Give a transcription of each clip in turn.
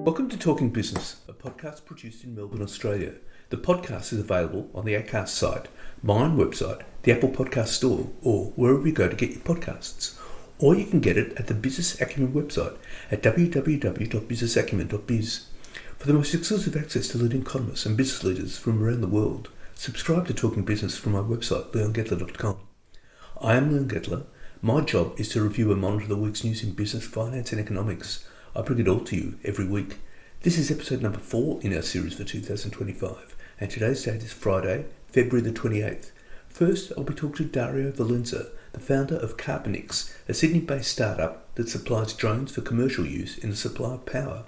Welcome to Talking Business, a podcast produced in Melbourne, Australia. The podcast is available on the Acast site, my own website, the Apple Podcast Store, or wherever you go to get your podcasts. Or you can get it at the Business Acumen website at www.businessacumen.biz. For the most exclusive access to leading economists and business leaders from around the world, subscribe to Talking Business from my website, leongettler.com. I am Leon Gettler. My job is to review and monitor the week's news in business, finance and economics. I bring it all to you every week. This is episode number 4 in our series for 2025, and today's date is Friday, February the 28th. First, I'll be talking to Dario Valenza, the founder of Carbonix, a Sydney-based startup that supplies drones for commercial use in the supply of power.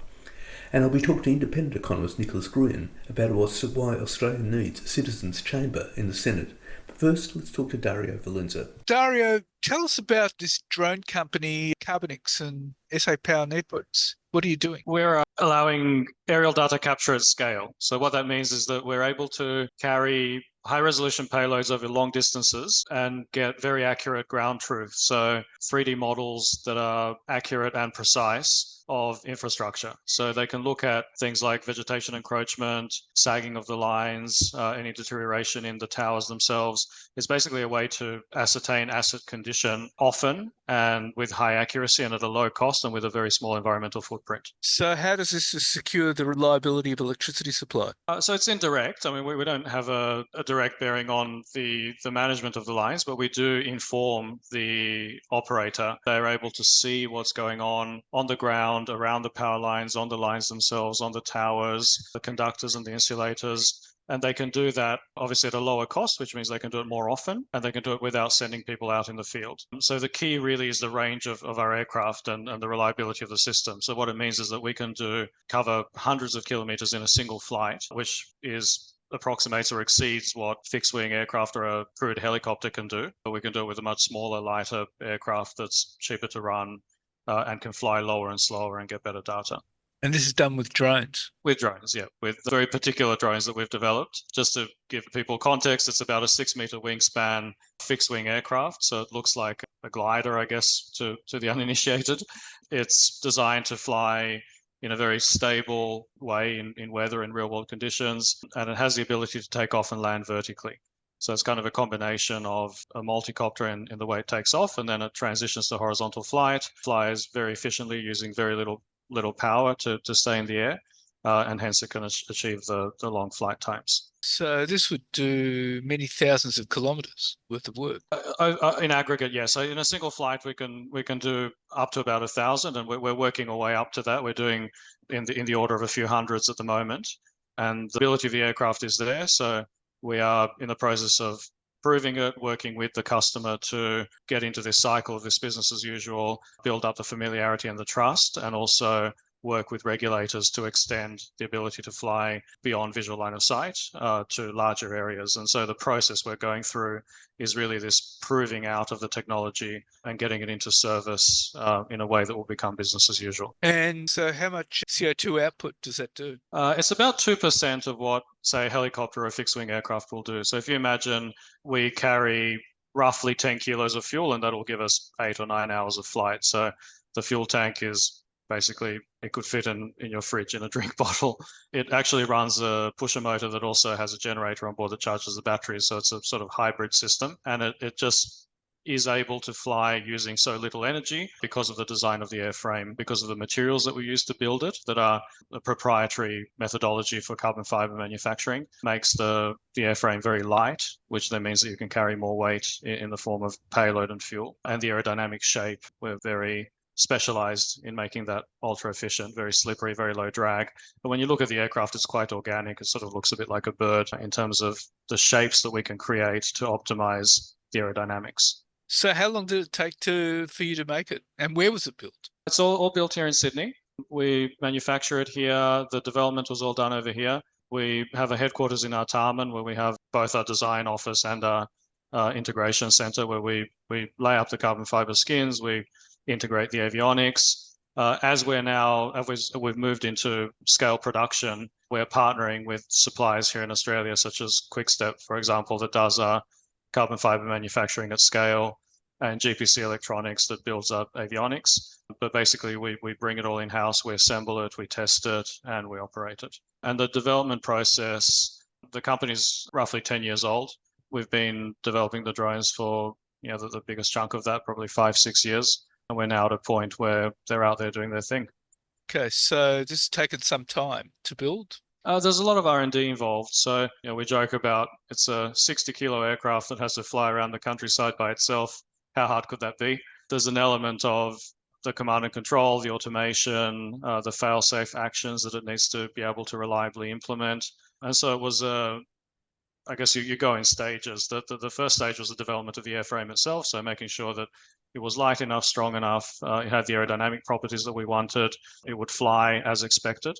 And I'll be talking to independent economist Nicholas Gruen about why Australia needs a citizens' chamber in the Senate. But first, let's talk to Dario Valenza. Dario, tell us about this drone company, Carbonix and SA Power Networks. What are you doing? We're allowing aerial data capture at scale. So what that means is that we're able to carry high-resolution payloads over long distances and get very accurate ground truth. So 3D models that are accurate and precise of infrastructure. So they can look at things like vegetation encroachment, sagging of the lines, any deterioration in the towers themselves. It's basically a way to ascertain asset condition often and with high accuracy and at a low cost and with a very small environmental footprint. So how does this secure the reliability of electricity supply? So it's indirect. I mean, we don't have a direct bearing on the management of the lines, but we do inform the operator. They're able to see what's going on the ground, around the power lines, on the lines themselves, on the towers, the conductors and the insulators. And they can do that obviously at a lower cost, which means they can do it more often, and they can do it without sending people out in the field. So the key really is the range of our aircraft and the reliability of the system. So what it means is that we can cover hundreds of kilometers in a single flight, which approximates or exceeds what fixed-wing aircraft or a crewed helicopter can do. But we can do it with a much smaller, lighter aircraft that's cheaper to run and can fly lower and slower and get better data. And this is done with drones? With drones, yeah. With very particular drones that we've developed. Just to give people context, it's about a 6-meter wingspan fixed-wing aircraft. So it looks like a glider, I guess, to the uninitiated. It's designed to fly in a very stable way in weather and real-world conditions. And it has the ability to take off and land vertically. So it's kind of a combination of a multicopter in the way it takes off, and then it transitions to horizontal flight, flies very efficiently using very little power to stay in the air, and hence it can achieve the long flight times. So this would do many thousands of kilometers worth of work. In aggregate, yes. So in a single flight, we can do up to about 1,000, and we're working our way up to that. We're doing in the order of a few hundreds at the moment, and the ability of the aircraft is there. So we are in the process of proving it, working with the customer to get into this cycle of this business as usual, build up the familiarity and the trust, and also work with regulators to extend the ability to fly beyond visual line of sight to larger areas. And so the process we're going through is really this proving out of the technology and getting it into service in a way that will become business as usual. And so how much CO2 output does that do? It's about 2% of what, say, a helicopter or a fixed-wing aircraft will do. So if you imagine we carry roughly 10 kilos of fuel, and that'll give us 8 or 9 hours of flight. So the fuel tank is basically, it could fit in your fridge in a drink bottle. It actually runs a pusher motor that also has a generator on board that charges the batteries. So it's a sort of hybrid system, and it just is able to fly using so little energy because of the design of the airframe, because of the materials that we use to build it that are a proprietary methodology for carbon fiber manufacturing, makes the airframe very light, which then means that you can carry more weight in the form of payload and fuel. And the aerodynamic shape, we're very specialized in making that ultra efficient, very slippery, very low drag. But when you look at the aircraft, it's quite organic. It sort of looks a bit like a bird in terms of the shapes that we can create to optimize the aerodynamics. So how long did it take for you to make it? And where was it built? It's all built here in Sydney. We manufacture it here. The development was all done over here. We have a headquarters in Artarmon where we have both our design office and our integration center where we lay up the carbon fiber skins, we integrate the avionics. As we've moved into scale production, we're partnering with suppliers here in Australia, such as Quickstep, for example, that does carbon fiber manufacturing at scale. and GPC Electronics that builds up avionics. But basically, we bring it all in-house, we assemble it, we test it, and we operate it. And the development process, the company's roughly 10 years old. We've been developing the drones for the biggest chunk of that, probably 5-6 years. And we're now at a point where they're out there doing their thing. Okay, so this has taken some time to build. There's a lot of R&D involved. So we joke about it's a 60-kilo aircraft that has to fly around the countryside by itself. How hard could that be? There's an element of the command and control, the automation, the fail-safe actions that it needs to be able to reliably implement. And so it was I guess you go in stages. The first stage was the development of the airframe itself, so making sure that it was light enough, strong enough, it had the aerodynamic properties that we wanted, it would fly as expected,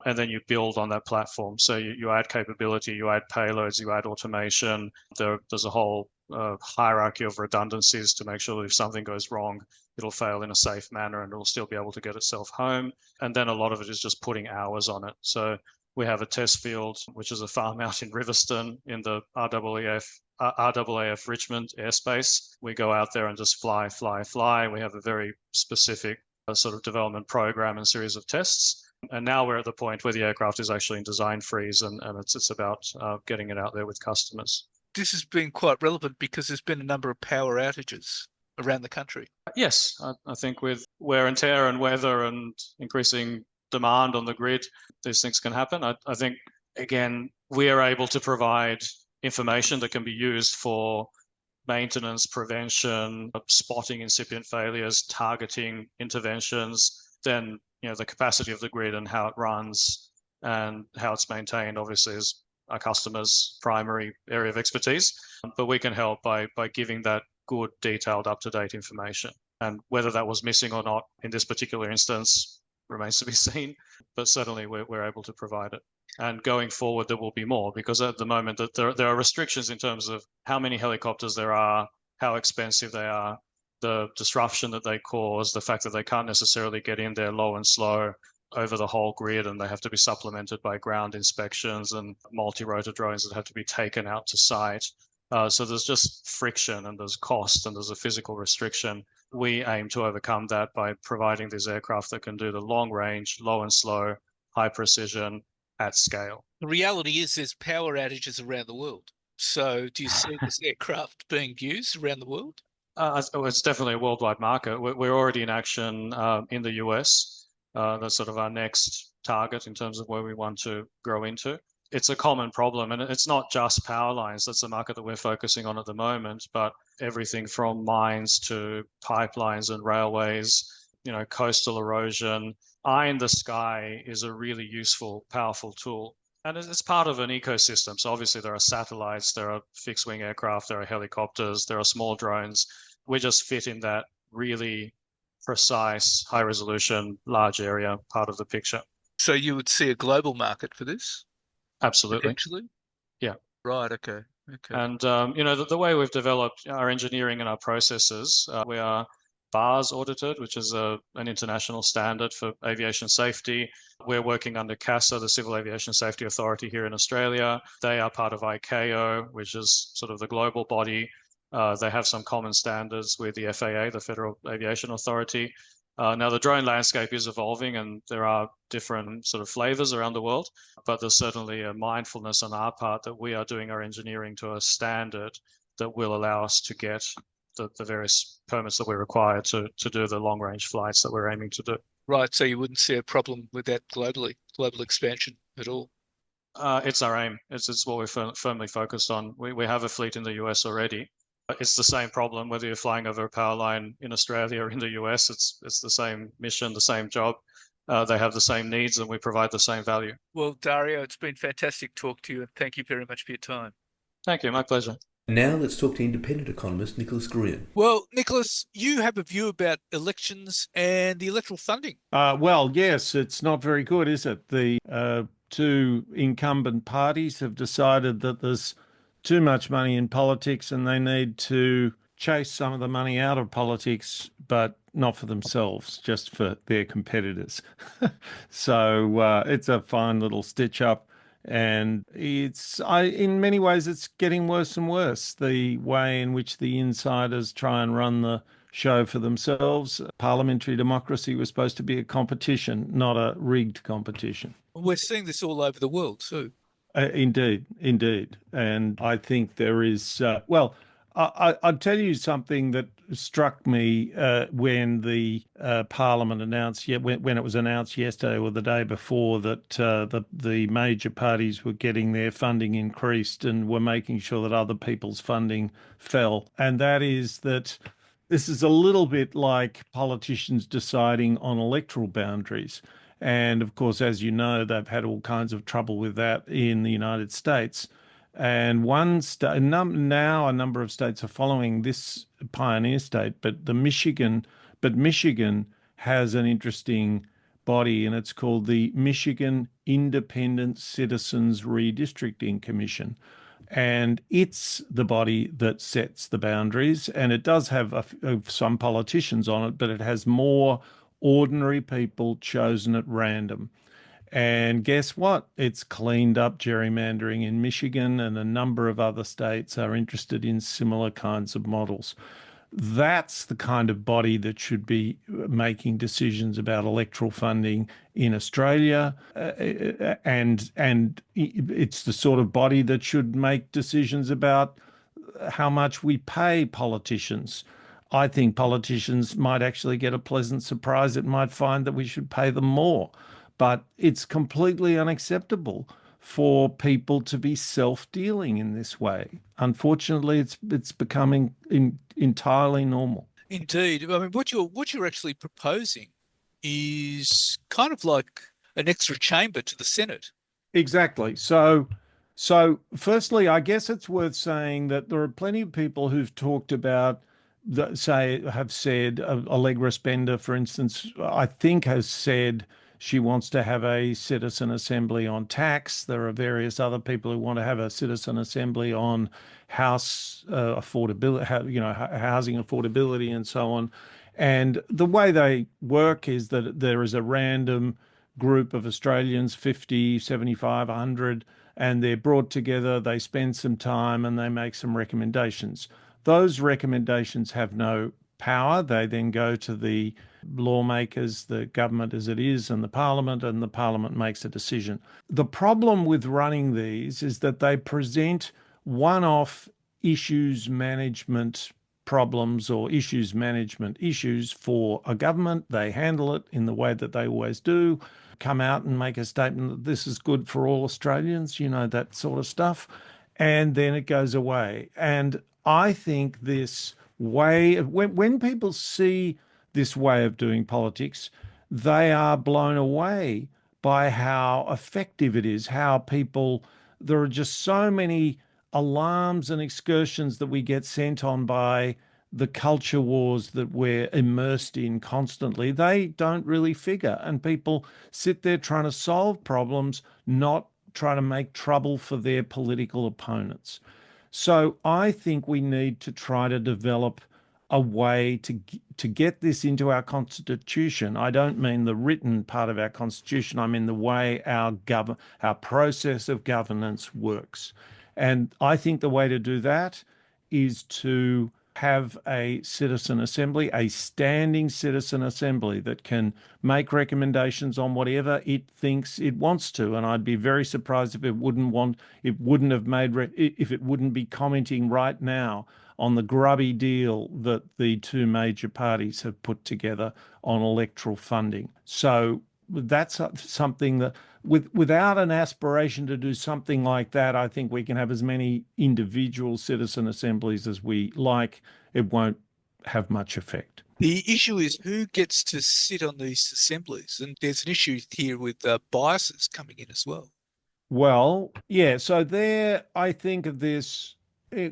and then you build on that platform. So you add capability, you add payloads, you add automation. There's a whole hierarchy of redundancies to make sure that if something goes wrong, it'll fail in a safe manner and it'll still be able to get itself home. And then a lot of it is just putting hours on it. So we have a test field, which is a farm out in Riverston in the RAAF Richmond airspace. We go out there and just fly. We have a very specific sort of development program and series of tests. And now we're at the point where the aircraft is actually in design freeze and it's about getting it out there with customers. This has been quite relevant because there's been a number of power outages around the country. Yes, I think with wear and tear and weather and increasing demand on the grid, these things can happen. I think, again, we are able to provide information that can be used for maintenance, prevention, spotting incipient failures, targeting interventions. Then, the capacity of the grid and how it runs and how it's maintained, obviously, is our customer's primary area of expertise. But we can help by giving that good, detailed, up-to-date information. And whether that was missing or not in this particular instance remains to be seen, but certainly we're able to provide it. And going forward, there will be more, because at the moment there are restrictions in terms of how many helicopters there are, how expensive they are, the disruption that they cause, the fact that they can't necessarily get in there low and slow over the whole grid, and they have to be supplemented by ground inspections and multi-rotor drones that have to be taken out to site. So there's just friction and there's cost and there's a physical restriction. We aim to overcome that by providing these aircraft that can do the long range, low and slow, high precision at scale. The reality is there's power outages around the world. So do you see this aircraft being used around the world? It's definitely a worldwide market. We're already in action in the US. That's sort of our next target in terms of where we want to grow into. It's a common problem, and it's not just power lines. That's the market that we're focusing on at the moment, but everything from mines to pipelines and railways, coastal erosion. Eye in the sky is a really useful, powerful tool. And it's part of an ecosystem. So obviously there are satellites, there are fixed wing aircraft, there are helicopters, there are small drones. We just fit in that really precise, high resolution, large area part of the picture. So you would see a global market for this? Absolutely. Potentially? Yeah. Right, okay. And, the way we've developed our engineering and our processes, we are BARS audited, which is an international standard for aviation safety. We're working under CASA, the Civil Aviation Safety Authority here in Australia. They are part of ICAO, which is sort of the global body. They have some common standards with the FAA, the Federal Aviation Authority. Now, the drone landscape is evolving and there are different sort of flavors around the world, but there's certainly a mindfulness on our part that we are doing our engineering to a standard that will allow us to get the various permits that we require to do the long range flights that we're aiming to do. Right, so you wouldn't see a problem with that global expansion at all? It's our aim. It's what we're firmly focused on. We have a fleet in the US already. It's the same problem whether you're flying over a power line in Australia or in the US. It's the same mission, the same job. They have the same needs and we provide the same value. Well, Dario, it's been fantastic to talk to you, and thank you very much for your time. Thank you. My pleasure. Now let's talk to independent economist Nicholas Green. Well, Nicholas, you have a view about elections and the electoral funding. Well, yes, it's not very good, is it? The two incumbent parties have decided that there's too much money in politics and they need to chase some of the money out of politics, but not for themselves, just for their competitors. So it's a fine little stitch up And in many ways, it's getting worse and worse, the way in which the insiders try and run the show for themselves. Parliamentary democracy was supposed to be a competition, not a rigged competition. We're seeing this all over the world too. Indeed, indeed. And I think there is, I'll tell you something that struck me when the Parliament announced, when it was announced yesterday or the day before that the major parties were getting their funding increased and were making sure that other people's funding fell. And that is that this is a little bit like politicians deciding on electoral boundaries. And of course, as you know, they've had all kinds of trouble with that in the United States. And now a number of states are following this pioneer state, but Michigan has an interesting body, and it's called the Michigan Independent Citizens Redistricting Commission. And it's the body that sets the boundaries, and it does have some politicians on it, but it has more ordinary people chosen at random. And guess what? It's cleaned up gerrymandering in Michigan, and a number of other states are interested in similar kinds of models. That's the kind of body that should be making decisions about electoral funding in Australia, and it's the sort of body that should make decisions about how much we pay politicians. I think politicians might actually get a pleasant surprise. It might find that we should pay them more, but it's completely unacceptable for people to be self-dealing in this way. Unfortunately, it's becoming entirely normal. Indeed. I mean, what you're actually proposing is kind of like an extra chamber to the Senate. Exactly. So firstly, I guess it's worth saying that there are plenty of people who've talked about, have said, Allegra Spender, for instance, I think has said she wants to have a citizen assembly on tax. There are various other people who want to have a citizen assembly on house affordability, housing affordability and so on. And the way they work is that there is a random group of Australians, 50, 75, 100, and they're brought together, they spend some time and they make some recommendations. Those recommendations have no power. They then go to the lawmakers, the government as it is, and the Parliament makes a decision. The problem with running these is that they present one-off issues management problems or issues management issues for a government. They handle it in the way that they always do, come out and make a statement that this is good for all Australians, that sort of stuff, and then it goes away. And I think this way, when people see this way of doing politics, they are blown away by how effective it is, there are just so many alarms and excursions that we get sent on by the culture wars that we're immersed in constantly. They don't really figure, and people sit there trying to solve problems, not trying to make trouble for their political opponents. So I think we need to try to develop a way to get this into our constitution. I don't mean the written part of our constitution. I mean the way our process of governance works. And I think the way to do that is to have a citizen assembly, a standing citizen assembly that can make recommendations on whatever it thinks it wants to. And I'd be very surprised if it wouldn't be commenting right now on the grubby deal that the two major parties have put together on electoral funding. So that's something that, without an aspiration to do something like that, I think we can have as many individual citizen assemblies as we like. It won't have much effect. The issue is who gets to sit on these assemblies, and there's an issue here with biases coming in as well. Well, yeah. So there, I think of this in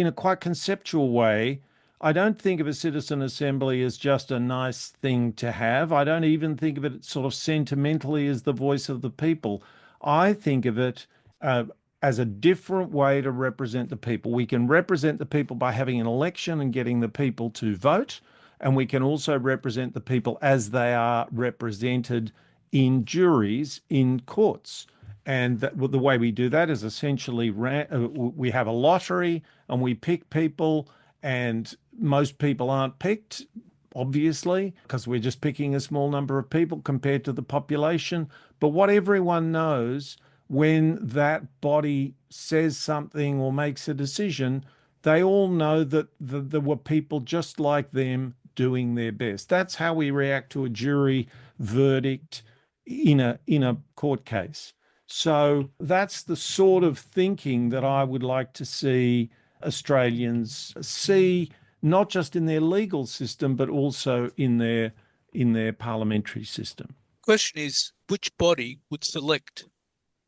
a quite conceptual way. I don't think of a citizen assembly as just a nice thing to have. I don't even think of it sort of sentimentally as the voice of the people. I think of it as a different way to represent the people. We can represent the people by having an election and getting the people to vote, and we can also represent the people as they are represented in juries in courts. And the way we do that is essentially we have a lottery and we pick people, and most people aren't picked, obviously, because we're just picking a small number of people compared to the population. But what everyone knows, when that body says something or makes a decision, they all know that there were people just like them doing their best. That's how we react to a jury verdict in a court case. So that's the sort of thinking that I would like to see Australians see, not just in their legal system, but also in their parliamentary system. Question is, which body would select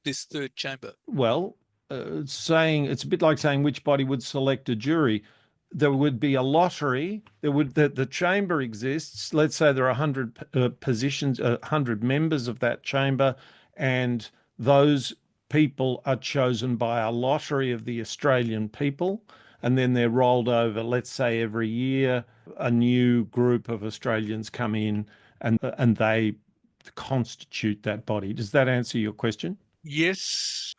this third chamber? Well, it's a bit like saying which body would select a jury. There would be a lottery. The chamber exists. Let's say there are 100 positions, 100 members of that chamber, and those people are chosen by a lottery of the Australian people, and then they're rolled over. Let's say every year a new group of Australians come in, and they constitute that body. Does that answer your question? Yes,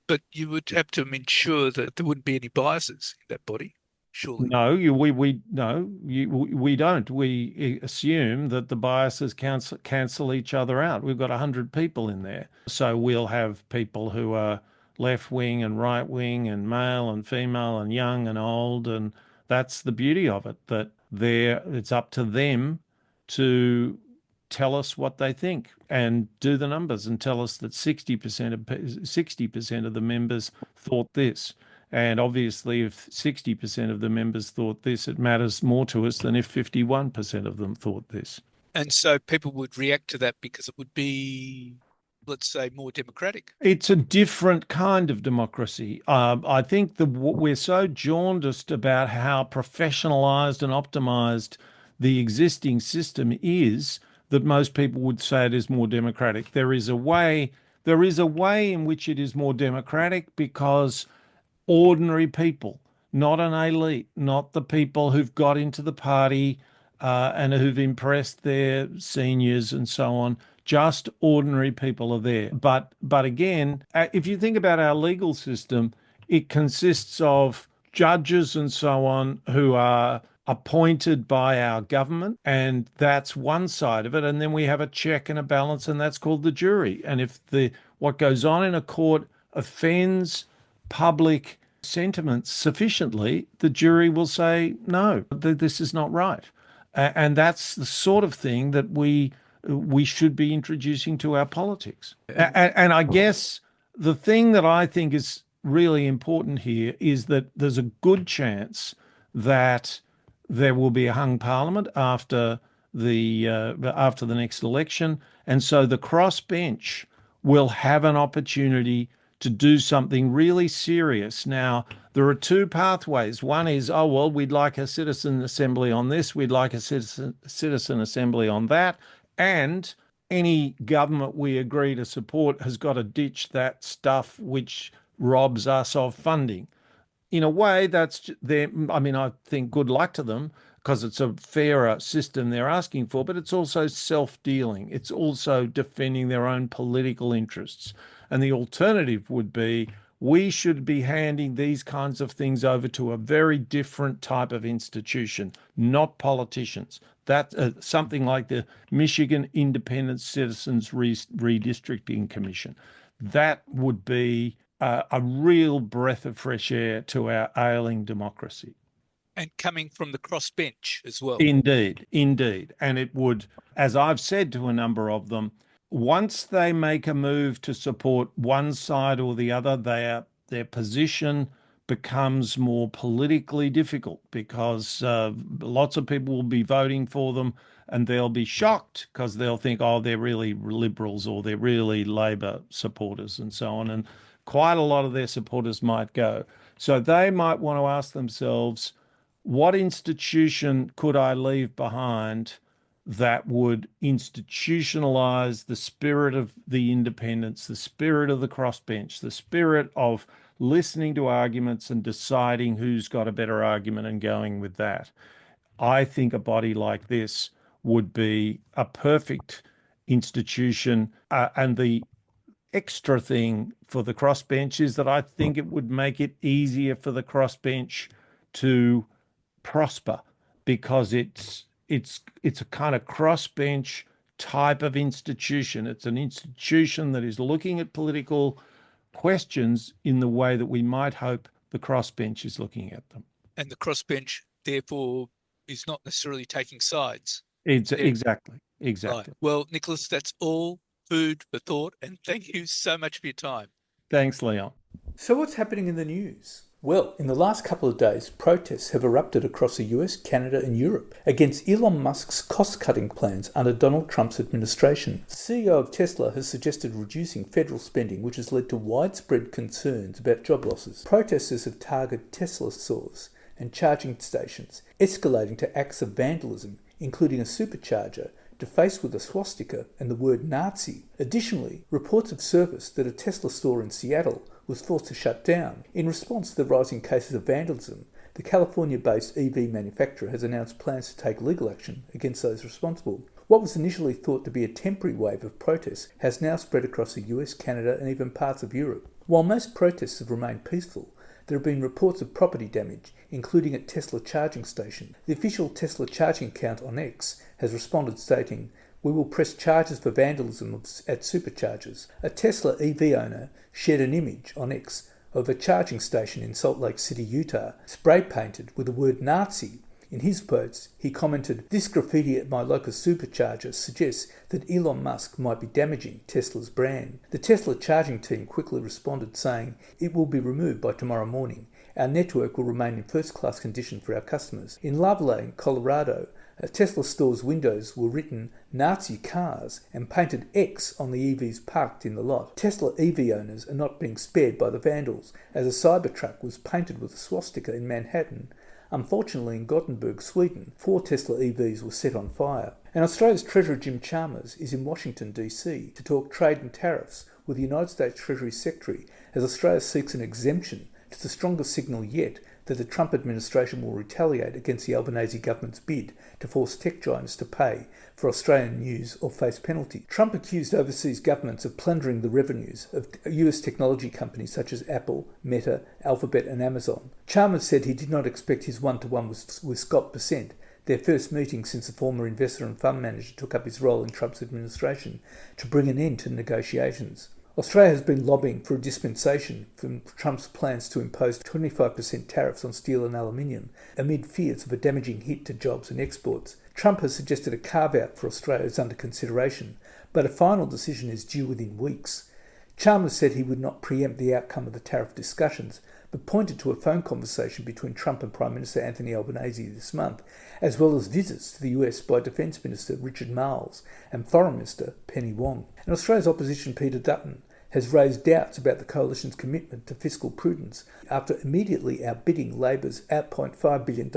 but you would have to ensure that there wouldn't be any biases in that body, surely. No, we don't. We assume that the biases cancel each other out. We've got 100 people in there, so we'll have people who are left wing and right wing, and male and female, and young and old, and that's the beauty of it. That it's up to them to tell us what they think and do the numbers and tell us that 60% of the members thought this. And obviously, if 60% of the members thought this, it matters more to us than if 51% of them thought this. And so people would react to that because it would be, let's say, more democratic. It's a different kind of democracy. I think we're so jaundiced about how professionalized and optimized the existing system is that most people would say it is more democratic. There is a way in which it is more democratic because ordinary people, not an elite, not the people who've got into the party and who've impressed their seniors and so on, just ordinary people are there. But again, if you think about our legal system, it consists of judges and so on who are appointed by our government, and that's one side of it. And then we have a check and a balance, and that's called the jury. And if what goes on in a court offends public sentiments sufficiently, the jury will say, no, this is not right. And that's the sort of thing that we should be introducing to our politics. And I guess the thing that I think is really important here is that there's a good chance that there will be a hung parliament after the next election, and so the crossbench will have an opportunity to do something really serious. Now, there are two pathways. One is, oh, well, we'd like a citizen assembly on this, we'd like a citizen assembly on that, and any government we agree to support has got to ditch that stuff which robs us of funding. In a way, that's I think good luck to them, because it's a fairer system they're asking for, but it's also self-dealing. It's also defending their own political interests. And the alternative would be, we should be handing these kinds of things over to a very different type of institution, not politicians. That something like the Michigan Independent Citizens Redistricting Commission. That would be a real breath of fresh air to our ailing democracy. And coming from the crossbench as well. Indeed. And it would, as I've said to a number of them, once they make a move to support one side or the other, their position becomes more politically difficult, because lots of people will be voting for them, and they'll be shocked because they'll think, oh, they're really liberals or they're really Labor supporters and so on. And quite a lot of their supporters might go. So they might want to ask themselves, what institution could I leave behind that would institutionalize the spirit of the independence, the spirit of the crossbench, the spirit of listening to arguments and deciding who's got a better argument and going with that? I think a body like this would be a perfect institution, and extra thing for the crossbench is that I think it would make it easier for the crossbench to prosper, because it's a kind of crossbench type of institution. It's an institution that is looking at political questions in the way that we might hope the crossbench is looking at them. And the crossbench, therefore, is not necessarily taking sides. Exactly. Right. Well, Nicholas, that's all food for thought, and thank you so much for your time. Thanks, Leon. So what's happening in the news? Well, in the last couple of days, protests have erupted across the US, Canada and Europe against Elon Musk's cost-cutting plans under Donald Trump's administration. The CEO of Tesla has suggested reducing federal spending, which has led to widespread concerns about job losses. Protesters have targeted Tesla stores and charging stations, escalating to acts of vandalism, including a supercharger defaced with a swastika and the word Nazi. Additionally, reports have surfaced that a Tesla store in Seattle was forced to shut down. In response to the rising cases of vandalism, the California-based EV manufacturer has announced plans to take legal action against those responsible. What was initially thought to be a temporary wave of protests has now spread across the US, Canada and even parts of Europe. While most protests have remained peaceful, there have been reports of property damage, including at Tesla charging station. The official Tesla charging account on X has responded stating, "We will press charges for vandalism at superchargers." A Tesla EV owner shared an image on X of a charging station in Salt Lake City, Utah, spray painted with the word Nazi. In his posts, he commented, "This graffiti at my local supercharger suggests that Elon Musk might be damaging Tesla's brand." The Tesla charging team quickly responded saying, "It will be removed by tomorrow morning. Our network will remain in first-class condition for our customers." In Loveland, Colorado, a Tesla store's windows were written Nazi cars and painted X on the EVs parked in the lot. Tesla EV owners are not being spared by the vandals, as a Cybertruck was painted with a swastika in Manhattan. Unfortunately, in Gothenburg, Sweden, 4 Tesla EVs were set on fire. And Australia's Treasurer Jim Chalmers is in Washington, D.C. to talk trade and tariffs with the United States Treasury Secretary as Australia seeks an exemption to the strongest signal yet that the Trump administration will retaliate against the Albanese government's bid to force tech giants to pay for Australian news or face penalty. Trump accused overseas governments of plundering the revenues of US technology companies such as Apple, Meta, Alphabet and Amazon. Chalmers said he did not expect his one-to-one with Scott Bessent, their first meeting since the former investor and fund manager took up his role in Trump's administration, to bring an end to negotiations. Australia has been lobbying for a dispensation from Trump's plans to impose 25% tariffs on steel and aluminium amid fears of a damaging hit to jobs and exports. Trump has suggested a carve-out for Australia is under consideration, but a final decision is due within weeks. Chalmers said he would not preempt the outcome of the tariff discussions, but pointed to a phone conversation between Trump and Prime Minister Anthony Albanese this month, as well as visits to the US by Defence Minister Richard Marles and Foreign Minister Penny Wong. And Australia's opposition Peter Dutton has raised doubts about the coalition's commitment to fiscal prudence after immediately outbidding Labor's $8.5 billion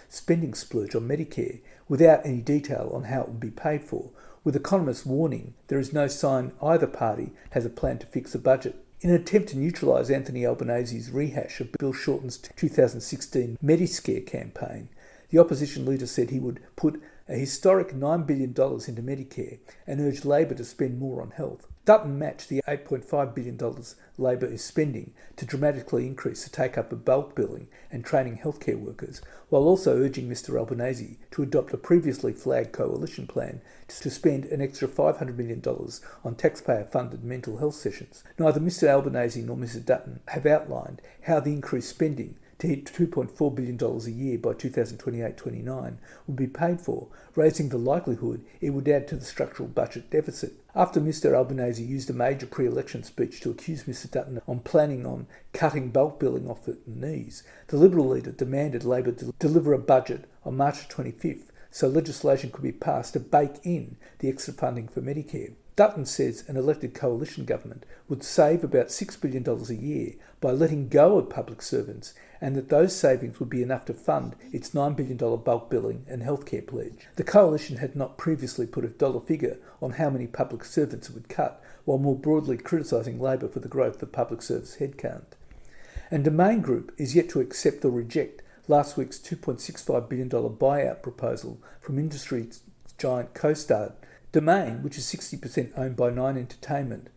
spending splurge on Medicare without any detail on how it would be paid for, with economists warning there is no sign either party has a plan to fix the budget. In an attempt to neutralise Anthony Albanese's rehash of Bill Shorten's 2016 Mediscare campaign, the opposition leader said he would put a historic $9 billion into Medicare and urged Labor to spend more on health. Dutton matched the $8.5 billion Labor is spending to dramatically increase the take-up of bulk billing and training healthcare workers, while also urging Mr Albanese to adopt a previously flagged coalition plan to spend an extra $500 million on taxpayer-funded mental health sessions. Neither Mr Albanese nor Mr Dutton have outlined how the increased spending to hit $2.4 billion a year by 2028-29 would be paid for, raising the likelihood it would add to the structural budget deficit. After Mr Albanese used a major pre-election speech to accuse Mr Dutton on planning on cutting bulk billing off at the knees, the Liberal leader demanded Labor deliver a budget on March 25th so legislation could be passed to bake in the extra funding for Medicare. Dutton says an elected coalition government would save about $6 billion a year by letting go of public servants, and that those savings would be enough to fund its $9 billion bulk billing and healthcare pledge. The coalition had not previously put a dollar figure on how many public servants it would cut, while more broadly criticising Labor for the growth of public service headcount. And Domain Group is yet to accept or reject last week's $2.65 billion buyout proposal from industry giant CoStar. Domain, which is 60% owned by Nine Entertainment,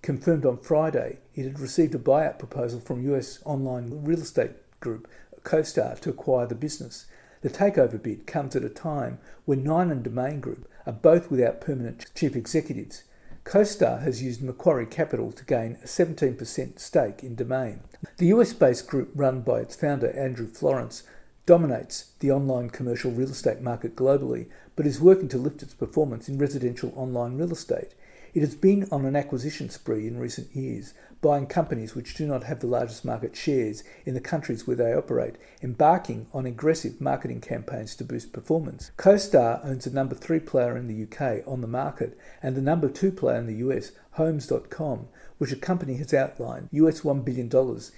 confirmed on Friday it had received a buyout proposal from US online real estate group CoStar to acquire the business. The takeover bid comes at a time when Nine and Domain Group are both without permanent chief executives. CoStar has used Macquarie Capital to gain a 17% stake in Domain. The US-based group run by its founder Andrew Florence dominates the online commercial real estate market globally, but is working to lift its performance in residential online real estate. It has been on an acquisition spree in recent years, buying companies which do not have the largest market shares in the countries where they operate, embarking on aggressive marketing campaigns to boost performance. CoStar owns the number 3 player in the UK on the market and the number 2 player in the US, Homes.com, which a company has outlined US $1 billion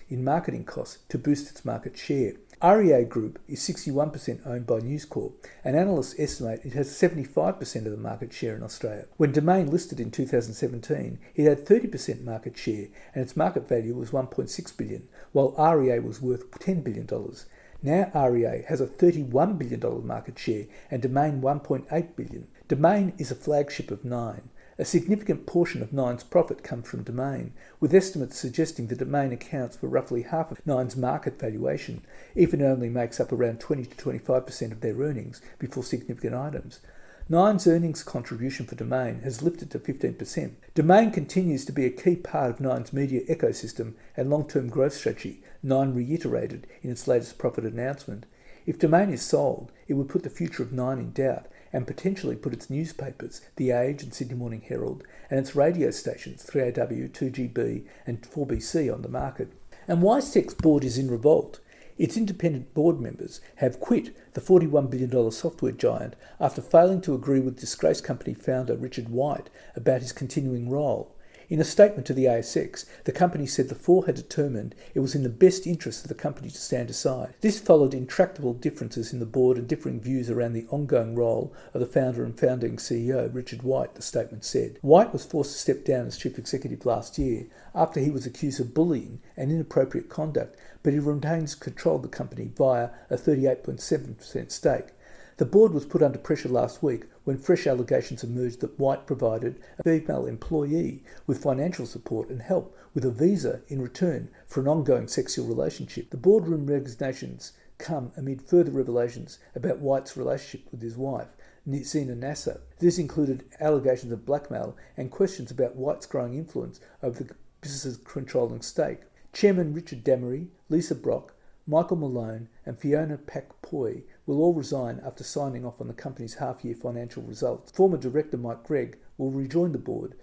in marketing costs to boost its market share. REA Group is 61% owned by News Corp, and analysts estimate it has 75% of the market share in Australia. When Domain listed in 2017, it had 30% market share, and its market value was $1.6 billion, while REA was worth $10 billion. Now REA has a $31 billion market share, and Domain $1.8 billion. Domain is a flagship of Nine. A significant portion of Nine's profit comes from Domain, with estimates suggesting that Domain accounts for roughly half of Nine's market valuation, even it only makes up around 20 to 25% of their earnings before significant items. Nine's earnings contribution for Domain has lifted to 15%. Domain continues to be a key part of Nine's media ecosystem and long-term growth strategy, Nine reiterated in its latest profit announcement. If Domain is sold, it would put the future of Nine in doubt and potentially put its newspapers, The Age and Sydney Morning Herald, and its radio stations, 3AW, 2GB and 4BC on the market. And WiseTech's board is in revolt. Its independent board members have quit the $41 billion software giant after failing to agree with disgraced company founder Richard White about his continuing role. In a statement to the ASX, the company said the four had determined it was in the best interest of the company to stand aside. This followed intractable differences in the board and differing views around the ongoing role of the founder and founding CEO, Richard White, the statement said. White was forced to step down as chief executive last year after he was accused of bullying and inappropriate conduct, but he retains control of the company via a 38.7% stake. The board was put under pressure last week when fresh allegations emerged that White provided a female employee with financial support and help with a visa in return for an ongoing sexual relationship. The boardroom resignations come amid further revelations about White's relationship with his wife, Zena Nasser. This included allegations of blackmail and questions about White's growing influence over the business's controlling stake. Chairman Richard Damery, Lisa Brock, Michael Malone and Fiona Pak-Poy will all resign after signing off on the company's half-year financial results. Former director Mike Gregg will rejoin the board to